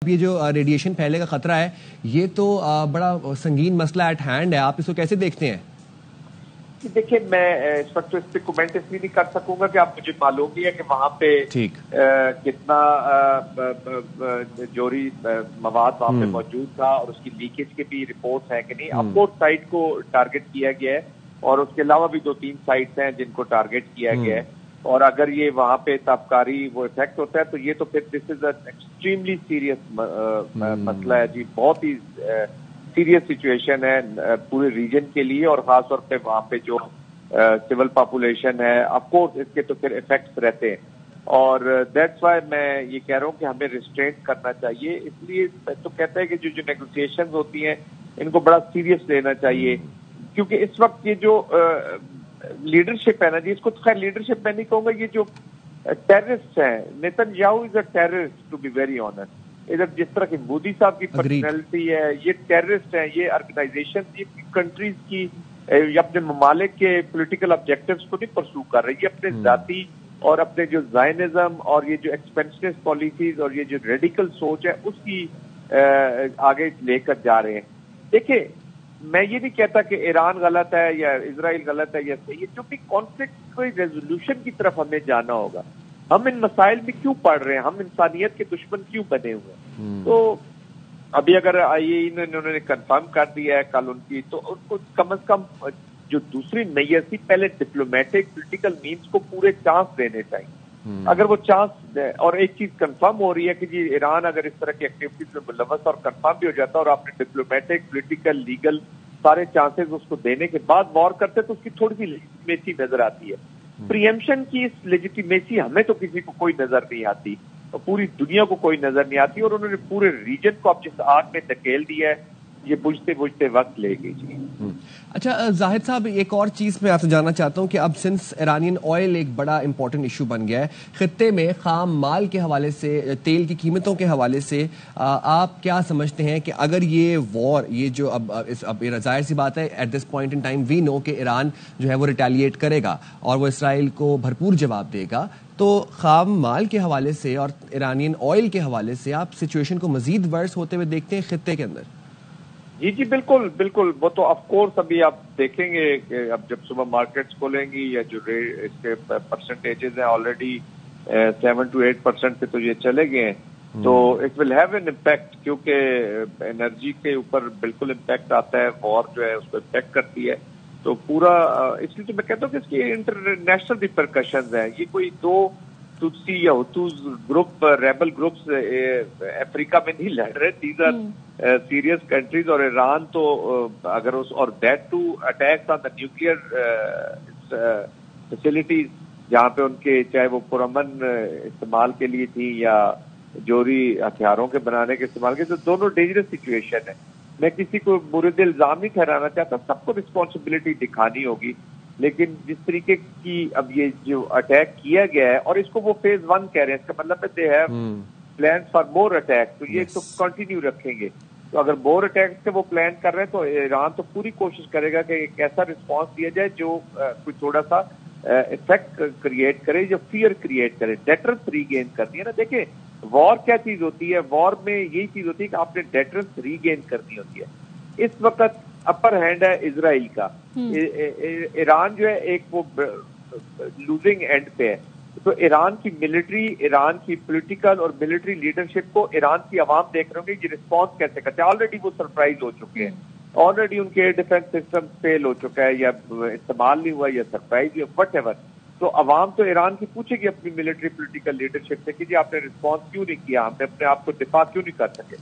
یہ جو ریڈیشن پھیلنے کا خطرہ ہے یہ تو بڑا سنگین مسئلہ ایٹ ہینڈ ہے، آپ اس کو کیسے دیکھتے ہیں؟ دیکھیں میں اس وقت تو اس پہ کومنٹ اس لیے نہیں کر سکوں گا کہ آپ مجھے معلوم ہی ہے کہ وہاں پہ کتنا جوہری مواد وہاں پہ موجود تھا اور اس کی لیکیج کے بھی رپورٹس ہیں کہ نہیں. اپورٹ سائٹ کو ٹارگٹ کیا گیا ہے اور اس کے علاوہ بھی 2-3 سائٹس ہیں جن کو ٹارگٹ کیا گیا ہے، اور اگر یہ وہاں پہ تابکاری وہ افیکٹ ہوتا ہے تو یہ تو پھر دس از این ایکسٹریملی سیریس مسئلہ ہے جی، بہت ہی سیریس سچویشن ہے پورے ریجن کے لیے، اور خاص طور پہ وہاں پہ جو سول پاپولیشن ہے آف کورس اس کے تو پھر افیکٹس رہتے ہیں، اور دیٹس وائی میں یہ کہہ رہا ہوں کہ ہمیں ریسٹرینٹ کرنا چاہیے. اس لیے تو کہتا ہے کہ جو نیگوسیشنز ہوتی ہیں ان کو بڑا سیریس لینا چاہیے، کیونکہ اس وقت یہ جو لیڈرشپ ہے نا جی، اس کو خیر لیڈرشپ میں نہیں کہوں گا، یہ جو ٹیررسٹ ہیں، Netanyahu is a terrorist to be very honest. ادھر جس طرح کی مودی صاحب کی پرسنالٹی ہے، یہ ٹیررسٹ ہیں، یہ آرگنائزیشن یہ کنٹریز کی یا اپنے ممالک کے پولیٹیکل آبجیکٹیوز کو نہیں پرسو کر رہے، یہ اپنے ذاتی اور اپنے جو زائنزم اور یہ جو ایکسپینشنسٹ پالیسیز اور یہ جو ریڈیکل سوچ ہے اس کی آگے لے کر جا رہے ہیں. دیکھیں میں یہ نہیں کہتا کہ ایران غلط ہے یا اسرائیل غلط ہے یا صحیح ہے، جو بھی کانفلکٹ کوئی ریزولوشن کی طرف ہمیں جانا ہوگا. ہم ان مسائل میں کیوں پڑھ رہے ہیں، ہم انسانیت کے دشمن کیوں بنے ہوئے ہیں؟ تو ابھی اگر انہوں نے کنفرم کر دیا ہے کل ان کی، تو ان کو کم از کم جو دوسری نیت تھی پہلے ڈپلومیٹک پولیٹیکل مینس کو پورے چانس دینے چاہیے. اگر وہ چانس، اور ایک چیز کنفرم ہو رہی ہے کہ جی ایران اگر اس طرح کی ایکٹیویٹیز میں ملوث اور کنفرم بھی ہو جاتا ہے اور آپ نے ڈپلومیٹک پولیٹیکل لیگل سارے چانسز اس کو دینے کے بعد وار کرتے تو اس کی تھوڑی سی لیجیٹیمیسی نظر آتی ہے. پریمپشن کی اس لیجیٹیمیسی ہمیں تو کسی کو کوئی نظر نہیں آتی اور پوری دنیا کو کوئی نظر نہیں آتی، اور انہوں نے پورے ریجن کو اب جس آگ میں دھکیل دیا ہے یہ بجھتے بجھتے وقت لے گی جی. اچھا زاہد صاحب، ایک اور چیز میں آپ سے جاننا چاہتا ہوں کہ اب سنس ایرانین آئل ایک بڑا امپورٹنٹ ایشو بن گیا ہے خطے میں، خام مال کے حوالے سے، تیل کی قیمتوں کے حوالے سے، آپ کیا سمجھتے ہیں کہ اگر یہ وار، یہ جو اب ظاہر سی بات ہے at this point in time we know کہ ایران جو ہے وہ ریٹیلیٹ کرے گا اور وہ اسرائیل کو بھرپور جواب دے گا، تو خام مال کے حوالے سے اور ایرانین آئل کے حوالے سے آپ سچویشن کو مزید ورس ہوتے ہوئے دیکھتے ہیں خطے کے اندر؟ جی بالکل بالکل. وہ تو آف کورس ابھی آپ دیکھیں گے کہ اب جب صبح مارکیٹس کھولیں گی یا جو اس کے پرسنٹیجز ہیں آلریڈی 7 to 8% پہ تو یہ چلے گئے ہیں، تو it will have an impact, کیونکہ انرجی کے اوپر بالکل امپیکٹ آتا ہے، وار جو ہے اس کو امپیکٹ کرتی ہے. تو پورا اس لیے تو میں کہتا ہوں کہ اس کی انٹرنیشنل ریپرکشنز ہیں. یہ کوئی دو تتسی یا ہتوز گروپ، ریبل گروپس افریقہ میں نہیں لڑ رہے، دیز آر سیریس کنٹریز. اور ایران تو اگر اس اور that two attacks on the nuclear facilities جہاں پہ ان کے چاہے وہ پرامن استعمال کے لیے تھی یا جوہری ہتھیاروں کے بنانے کے استعمال کے، تو دونوں ڈینجرس سچویشن ہے. میں کسی کو برد الزام نہیں ٹھہرانا چاہتا، سب کو رسپانسبلٹی دکھانی ہوگی، لیکن جس طریقے کی اب یہ جو اٹیک کیا گیا ہے، اور اس کو وہ فیز 1 کہہ رہے ہیں، اس کا مطلب ہے they have plans for more attack, تو یہ تو کنٹینیو رکھیں گے. تو اگر مور اٹیکس کے وہ پلان کر رہے ہیں تو ایران تو پوری کوشش کرے گا کہ ایک ایسا رسپانس دیا جائے جو کوئی تھوڑا سا افیکٹ کریٹ کرے، جو فیئر کریٹ کرے، ڈیٹرنس ری گین کرنی ہے نا. دیکھیں وار کیا چیز ہوتی ہے، وار میں یہی چیز ہوتی ہے کہ آپ نے ڈیٹرنس ری گین کرنی ہوتی ہے. اس وقت اپر ہینڈ ہے اسرائیل کا، ایران جو ہے ایک وہ لوزنگ اینڈ پہ ہے. تو ایران کی ملٹری، ایران کی پولیٹیکل اور ملٹری لیڈرشپ کو ایران کی عوام دیکھ رہے ہوں گے یہ رسپانس کیسے کرتے ہیں. آلریڈی وہ سرپرائز ہو چکے ہیں، آلریڈی ان کے ایئر ڈیفینس سسٹم فیل ہو چکا ہے یا استعمال نہیں ہوا یا سرپرائز ہوا، وٹ ایور. تو عوام تو ایران کی پوچھے گی اپنی ملٹری پولیٹیکل لیڈرشپ سے کہ جی آپ نے رسپانس کیوں نہیں کیا، ہم نے اپنے آپ کو دفاع کیوں نہیں کر سکے.